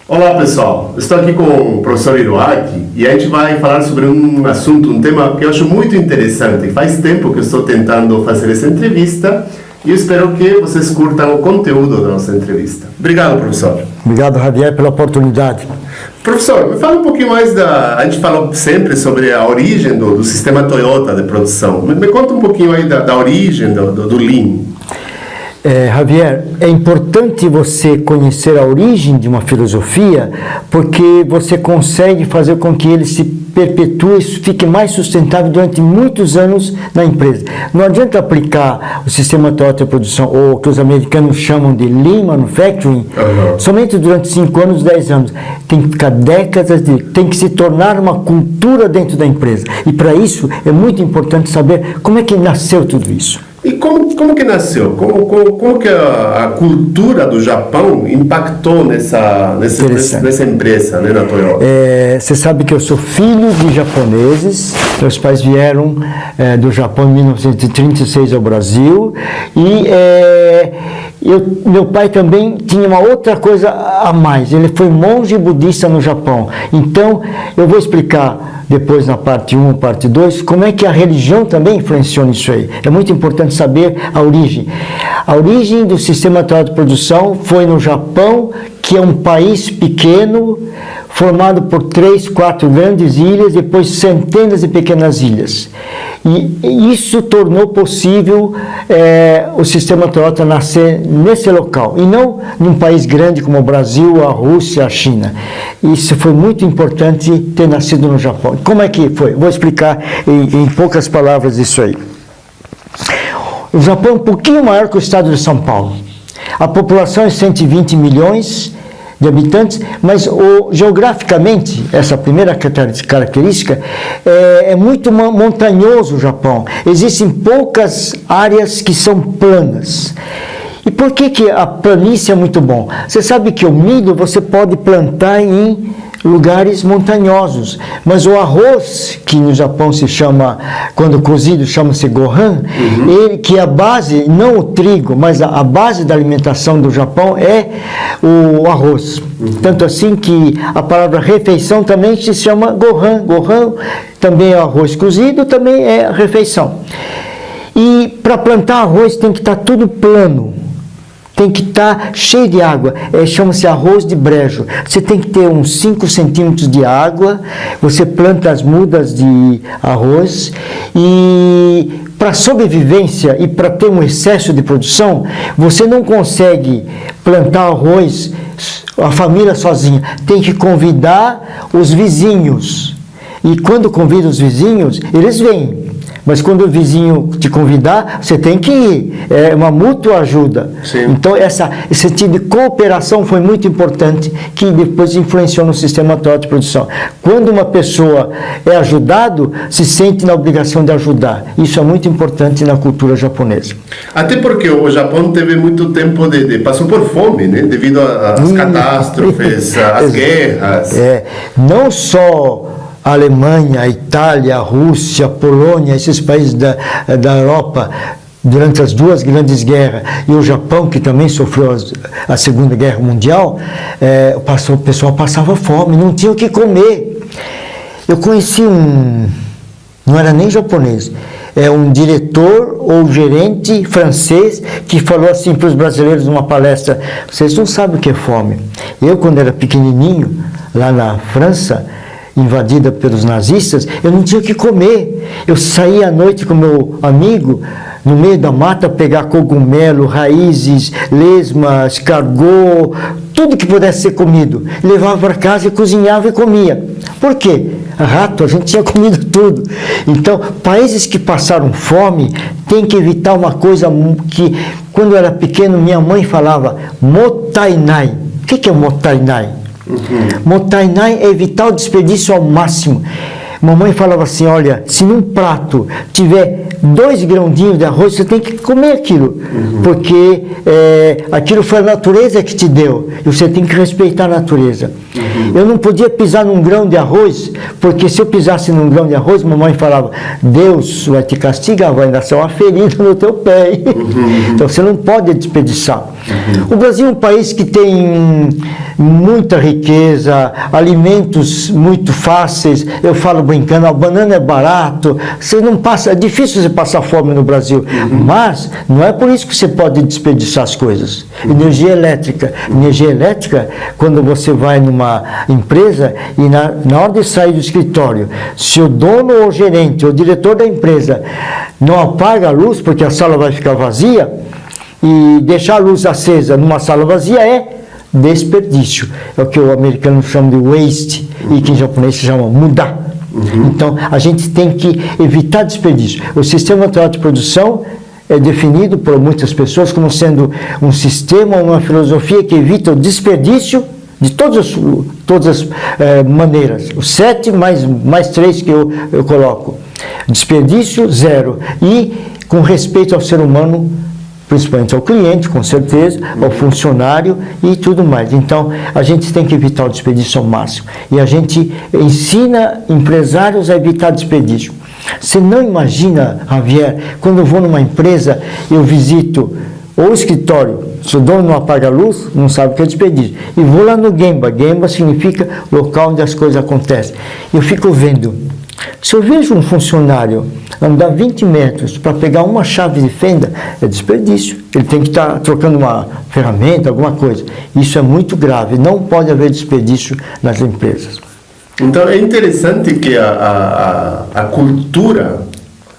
Olá pessoal, estou aqui com o professor Hiroaki e a gente vai falar sobre um assunto, um tema que eu acho muito interessante. Faz tempo que eu estou tentando fazer essa entrevista e eu espero que vocês curtam o conteúdo da nossa entrevista. Obrigado, professor. Obrigado, Javier, pela oportunidade. Professor, me fala um pouquinho mais A gente fala sempre sobre a origem do sistema Toyota de produção. Me conta um pouquinho aí da origem do Lean. Javier, é importante você conhecer a origem de uma filosofia, porque você consegue fazer com que ele se perpetue, fique mais sustentável durante muitos anos na empresa. Não adianta aplicar o sistema Toyota de produção, ou o que os americanos chamam de Lean Manufacturing, somente durante 5 anos, 10 anos. Tem que ficar décadas, tem que se tornar uma cultura dentro da empresa. E para isso é muito importante saber como é que nasceu tudo isso. E como que nasceu? Como que a cultura do Japão impactou nessa empresa, né, na Toyota? Você sabe que eu sou filho de japoneses, meus pais vieram do Japão em 1936 ao Brasil, e meu pai também tinha uma outra coisa a mais, ele foi monge budista no Japão. Então, eu vou explicar depois na parte 1, parte 2, como é que a religião também influenciou nisso aí. É muito importante saber a origem. A origem do sistema atual de produção foi no Japão, que é um país pequeno, formado por 3, 4 grandes ilhas, depois centenas de pequenas ilhas. E isso tornou possível o sistema Toyota nascer nesse local, e não num país grande como o Brasil, a Rússia, a China. Isso foi muito importante ter nascido no Japão. Como é que foi? Vou explicar em poucas palavras isso aí. O Japão é um pouquinho maior que o estado de São Paulo. A população é 120 milhões de habitantes, mas geograficamente, essa primeira característica, é muito montanhoso o Japão. Existem poucas áreas que são planas. E por que a planície é muito bom? Você sabe que o milho você pode plantar em lugares montanhosos, mas o arroz, que no Japão se chama, quando cozido, chama-se gohan, ele, que é a base, não o trigo, mas a base da alimentação do Japão é o arroz. Tanto assim que a palavra refeição também se chama gohan. Gohan também é arroz cozido, também é refeição. E para plantar arroz tem que estar tudo plano. Tem que estar cheio de água, chama-se arroz de brejo. Você tem que ter uns 5 centímetros de água, você planta as mudas de arroz, e para sobrevivência e para ter um excesso de produção, você não consegue plantar arroz, a família sozinha, tem que convidar os vizinhos. E quando convida os vizinhos, eles vêm. Mas quando o vizinho te convidar, você tem que ir. É uma mútua ajuda. Sim. Então, esse tipo de cooperação foi muito importante, que depois influenciou no sistema atual de produção. Quando uma pessoa é ajudado, se sente na obrigação de ajudar. Isso é muito importante na cultura japonesa. Até porque o Japão teve muito tempo passou por fome, né? Devido às catástrofes, às guerras. Não só a Alemanha, a Itália, a Rússia, a Polônia, esses países da Europa, durante as 2 grandes guerras, e o Japão, que também sofreu a Segunda Guerra Mundial, o pessoal passava fome, não tinha o que comer. Eu conheci não era nem japonês, um diretor ou gerente francês que falou assim para os brasileiros numa palestra: vocês não sabem o que é fome. Eu, quando era pequenininho, lá na França, invadida pelos nazistas, eu não tinha o que comer. Eu saía à noite com meu amigo no meio da mata pegar cogumelo, raízes, lesma, escargot, tudo que pudesse ser comido. Levava para casa e cozinhava e comia. Por quê? Rato, a gente tinha comido tudo. Então, países que passaram fome têm que evitar uma coisa que, quando eu era pequeno, minha mãe falava: mottainai. O que é mottainai? Mottainai é evitar o desperdício ao máximo. Mamãe falava assim: olha, se num prato tiver 2 grãozinhos de arroz, você tem que comer aquilo, porque aquilo foi a natureza que te deu, e você tem que respeitar a natureza. Eu não podia pisar num grão de arroz, porque se eu pisasse num grão de arroz, mamãe falava: Deus vai te castigar, vai nascer uma ferida no teu pé. Então você não pode desperdiçar. O Brasil é um país que tem muita riqueza, alimentos muito fáceis. Eu falo brincando, a banana é barato, você não passa, é difícil você passar fome no Brasil, mas não é por isso que você pode desperdiçar as coisas. Energia elétrica, quando você vai numa empresa e na hora de sair do escritório, se o dono ou o gerente, ou o diretor da empresa não apaga a luz, porque a sala vai ficar vazia, e deixar a luz acesa numa sala vazia é desperdício. É o que o americano chama de waste e que em japonês se chama muda. Então, a gente tem que evitar desperdício. O sistema atual de produção é definido por muitas pessoas como sendo um sistema, uma filosofia que evita o desperdício de todas as maneiras. O 7 mais 3 que eu coloco. Desperdício zero. E com respeito ao ser humano, principalmente ao cliente, com certeza, ao funcionário e tudo mais. Então, a gente tem que evitar o desperdício ao máximo. E a gente ensina empresários a evitar desperdício. Você não imagina, Javier, quando eu vou numa empresa, eu visito o escritório, se o dono não apaga a luz, não sabe o que é desperdício. E vou lá no Gemba. Gemba significa local onde as coisas acontecem. Eu fico vendo. Se eu vejo um funcionário andar 20 metros para pegar uma chave de fenda, é desperdício. Ele tem que estar trocando uma ferramenta, alguma coisa. Isso é muito grave. Não pode haver desperdício nas empresas. Então, é interessante que a cultura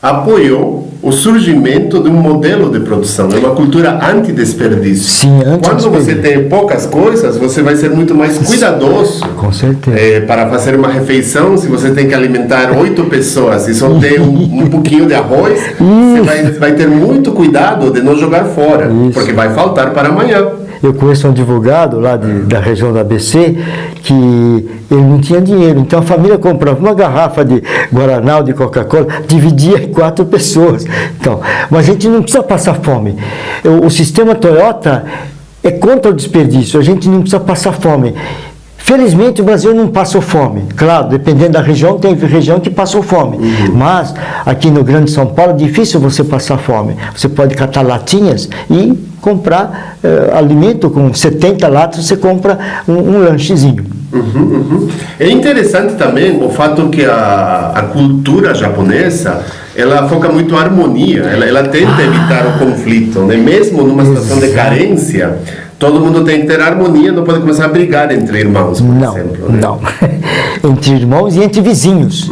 apoiou o surgimento de um modelo de produção, é uma cultura anti-desperdício. Sim, Quando você tem poucas coisas, você vai ser muito mais cuidadoso. Com certeza. Para fazer uma refeição, se você tem que alimentar 8 pessoas e só tem um pouquinho de arroz, você vai ter muito cuidado de não jogar fora, porque vai faltar para amanhã. Eu conheço um advogado lá da região da ABC que ele não tinha dinheiro, então a família comprava uma garrafa de Guaraná ou de Coca-Cola, dividia em 4 pessoas. Então, mas a gente não precisa passar fome. O sistema Toyota é contra o desperdício, a gente não precisa passar fome. Felizmente o Brasil não passou fome. Claro, dependendo da região, tem região que passou fome. Mas aqui no Grande São Paulo é difícil você passar fome. Você pode catar latinhas e comprar alimento com 70 latas, você compra um lanchezinho. É interessante também o fato que a cultura japonesa, ela foca muito na harmonia, ela tenta evitar o conflito, né? Mesmo numa situação de carência, todo mundo tem que ter harmonia, não pode começar a brigar entre irmãos, por exemplo. Né? Não, entre irmãos e entre vizinhos.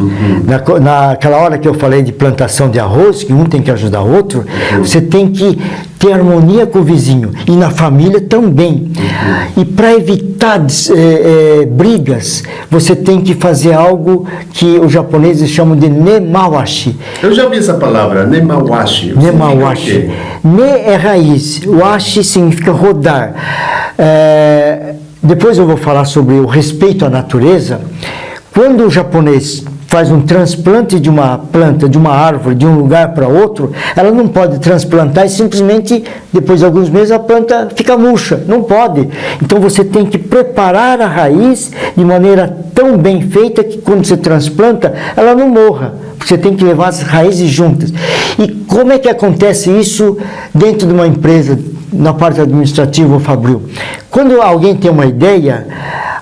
Naquela hora que eu falei de plantação de arroz, que um tem que ajudar o outro, você tem que ter harmonia com o vizinho e na família também. E para evitar brigas, você tem que fazer algo que os japoneses chamam de nemawashi. Eu já vi essa palavra, nemawashi. Nemawashi. Ne é raiz, washi significa rodar. Depois eu vou falar sobre o respeito à natureza. Quando o japonês faz um transplante de uma planta, de uma árvore, de um lugar para outro, ela não pode transplantar e simplesmente, depois de alguns meses, a planta fica murcha. Não pode. Então você tem que preparar a raiz de maneira tão bem feita que quando você transplanta, ela não morra. Você tem que levar as raízes juntas. E como é que acontece isso dentro de uma empresa, na parte administrativa ou fabril? Quando alguém tem uma ideia,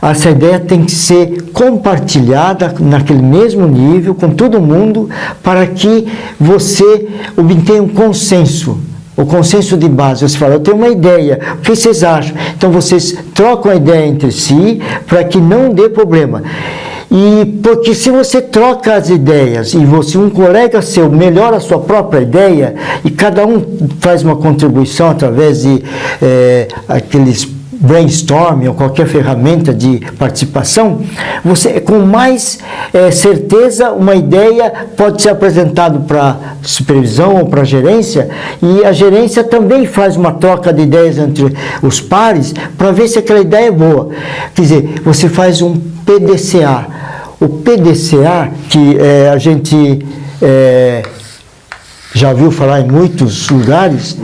essa ideia tem que ser compartilhada naquele mesmo nível com todo mundo para que você obtenha um consenso. O consenso de base, você fala, eu tenho uma ideia, o que vocês acham? Então vocês trocam a ideia entre si para que não dê problema. E porque se você troca as ideias e um colega seu melhora a sua própria ideia e cada um faz uma contribuição através de aqueles brainstorming ou qualquer ferramenta de participação, você com mais certeza uma ideia pode ser apresentada para supervisão ou para a gerência, e a gerência também faz uma troca de ideias entre os pares para ver se aquela ideia é boa. Quer dizer, você faz um PDCA. O PDCA, que a gente já viu falar em muitos lugares,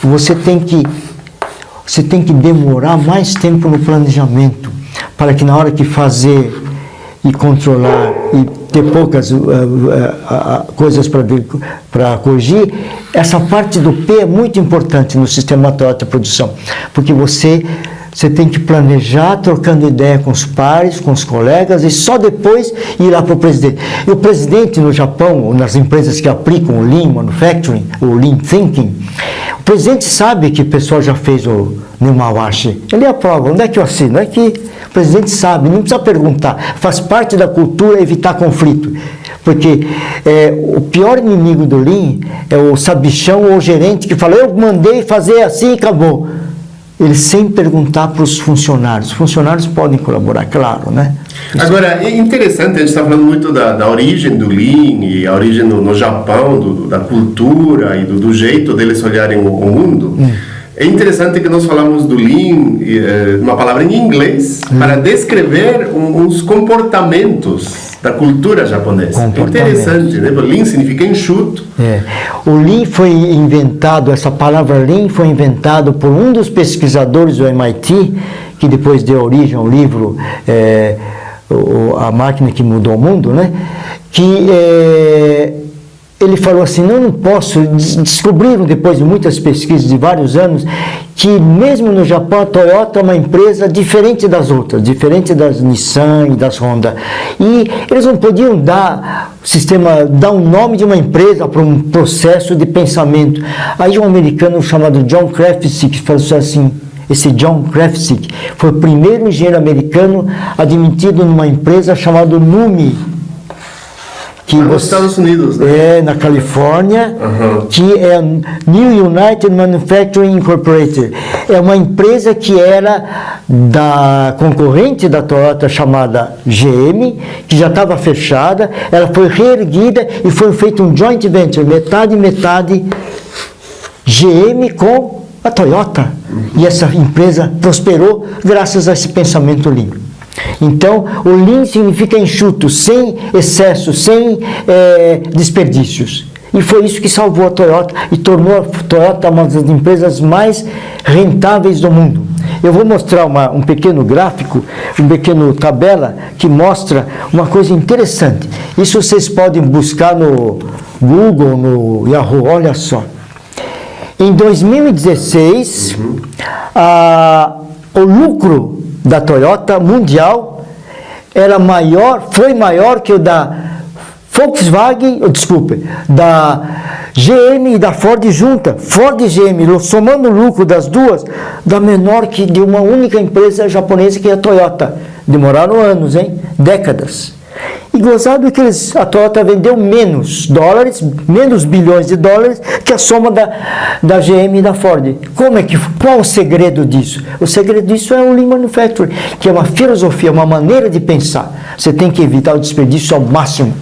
você tem que demorar mais tempo no planejamento, para que na hora que fazer e controlar e ter poucas coisas para corrigir, essa parte do P é muito importante no sistema Toyota Produção, porque você tem que planejar, trocando ideia com os pares, com os colegas, e só depois ir lá para o presidente. E o presidente no Japão, ou nas empresas que aplicam o Lean Manufacturing, o Lean Thinking, o presidente sabe que o pessoal já fez o Nemawashi. Ele aprova. Onde é que eu assino? É que o presidente sabe, não precisa perguntar. Faz parte da cultura evitar conflito. Porque o pior inimigo do Lean é o sabichão ou o gerente que fala, eu mandei fazer assim e acabou. Ele sem perguntar para os funcionários. Os funcionários podem colaborar, claro, né? Agora, é interessante, a gente está falando muito da origem do Lean e a origem no Japão, da cultura e do jeito deles olharem o mundo. É interessante que nós falamos do Lean, uma palavra em inglês, para descrever uns comportamentos da cultura japonesa. É interessante, né? Lean significa enxuto. O Lean foi inventado, essa palavra Lean foi inventado por um dos pesquisadores do MIT, que depois deu origem ao livro A Máquina que Mudou o Mundo, né? Que ele falou assim, não posso, descobriram depois de muitas pesquisas de vários anos, que mesmo no Japão a Toyota é uma empresa diferente das outras, diferente das Nissan e das Honda. E eles não podiam dar um nome de uma empresa para um processo de pensamento. Aí um americano chamado John Krafcik falou assim, esse John Krafcik foi o primeiro engenheiro americano admitido numa empresa chamada NUMI, nos Estados Unidos, né? Na Califórnia, que é New United Manufacturing Incorporated. É uma empresa que era da concorrente da Toyota chamada GM, que já estava fechada, ela foi reerguida e foi feito um joint venture, metade GM com a Toyota. E essa empresa prosperou graças a esse pensamento Lean. Então, o Lean significa enxuto, sem excesso, sem desperdícios. E foi isso que salvou a Toyota e tornou a Toyota uma das empresas mais rentáveis do mundo. Eu vou mostrar um pequeno gráfico, uma pequena tabela que mostra uma coisa interessante. Isso vocês podem buscar no Google, no Yahoo, olha só. Em 2016, o lucro da Toyota mundial foi maior que o da Volkswagen, da GM e da Ford junta. Ford e GM, somando o lucro das duas, dá menor que de uma única empresa japonesa que é a Toyota. Demoraram anos, décadas. E gozado que a Toyota vendeu menos bilhões de dólares que a soma da GM e da Ford. Qual o segredo disso? O segredo disso é o Lean Manufacturing, que é uma filosofia, uma maneira de pensar. Você tem que evitar o desperdício ao máximo.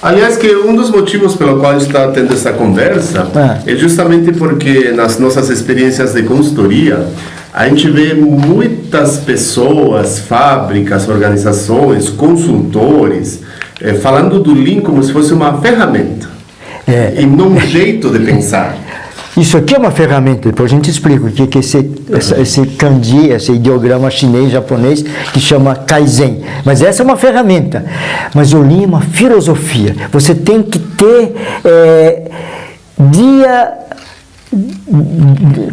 Aliás, que um dos motivos pelo qual a gente está tendo essa conversa é justamente porque nas nossas experiências de consultoria, a gente vê muitas pessoas, fábricas, organizações, consultores, falando do Lean como se fosse uma ferramenta e não um jeito de pensar. Isso aqui é uma ferramenta, depois a gente explica o que é esse kanji, esse ideograma chinês, japonês, que chama Kaizen. Mas essa é uma ferramenta. Mas o Lean é uma filosofia. Você tem que ter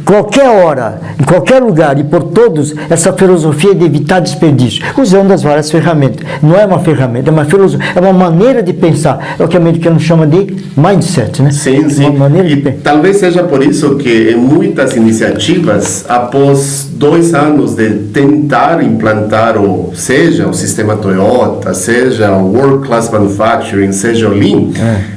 qualquer hora, em qualquer lugar e por todos, essa filosofia de evitar desperdício, usando as várias ferramentas. Não é uma ferramenta, é uma filosofia, é uma maneira de pensar. É o que o americano chama de mindset, né? Sim. Uma maneira de talvez seja por isso que em muitas iniciativas, após 2 anos de tentar implantar seja o sistema Toyota, seja o World Class Manufacturing, seja o Lean,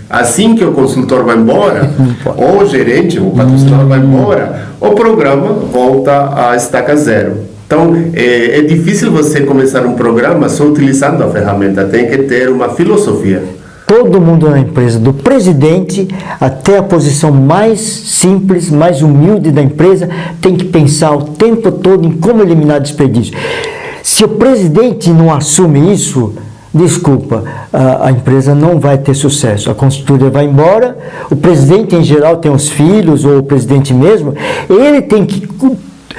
assim que o consultor vai embora, ou o gerente, o patrocinador vai embora, o programa volta à estaca zero. Então, é difícil você começar um programa só utilizando a ferramenta, tem que ter uma filosofia. Todo mundo na empresa, do presidente até a posição mais simples, mais humilde da empresa, tem que pensar o tempo todo em como eliminar desperdício. Se o presidente não assume isso, desculpa, a empresa não vai ter sucesso. A consultoria vai embora, o presidente em geral tem os filhos, ou o presidente mesmo, ele tem que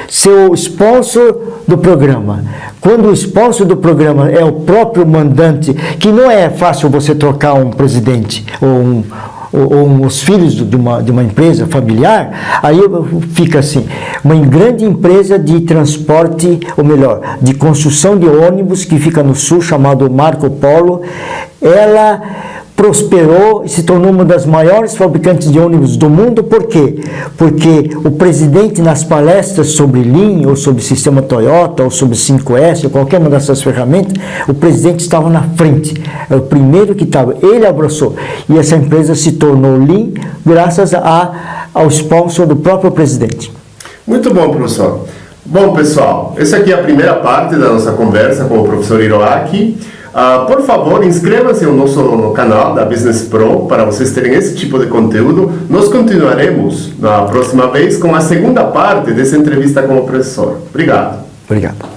ser o sponsor do programa. quando o sponsor do programa é o próprio mandante, que não é fácil você trocar um presidente ou os filhos de uma empresa familiar, aí fica assim, uma grande empresa de transporte, ou melhor, de construção de ônibus que fica no sul, chamado Marco Polo, ela prosperou e se tornou uma das maiores fabricantes de ônibus do mundo. Por quê? Porque o presidente, nas palestras sobre Lean, ou sobre o sistema Toyota, ou sobre 5S, ou qualquer uma dessas ferramentas, o presidente estava na frente. É o primeiro que estava. Ele abraçou. E essa empresa se tornou Lean graças ao sponsor do próprio presidente. Muito bom, professor. Bom, pessoal, essa aqui é a primeira parte da nossa conversa com o professor Hiroaki. Por favor, inscrevam-se no nosso canal da Business Pro para vocês terem esse tipo de conteúdo. Nós continuaremos na próxima vez com a segunda parte dessa entrevista com o professor. Obrigado. Obrigado.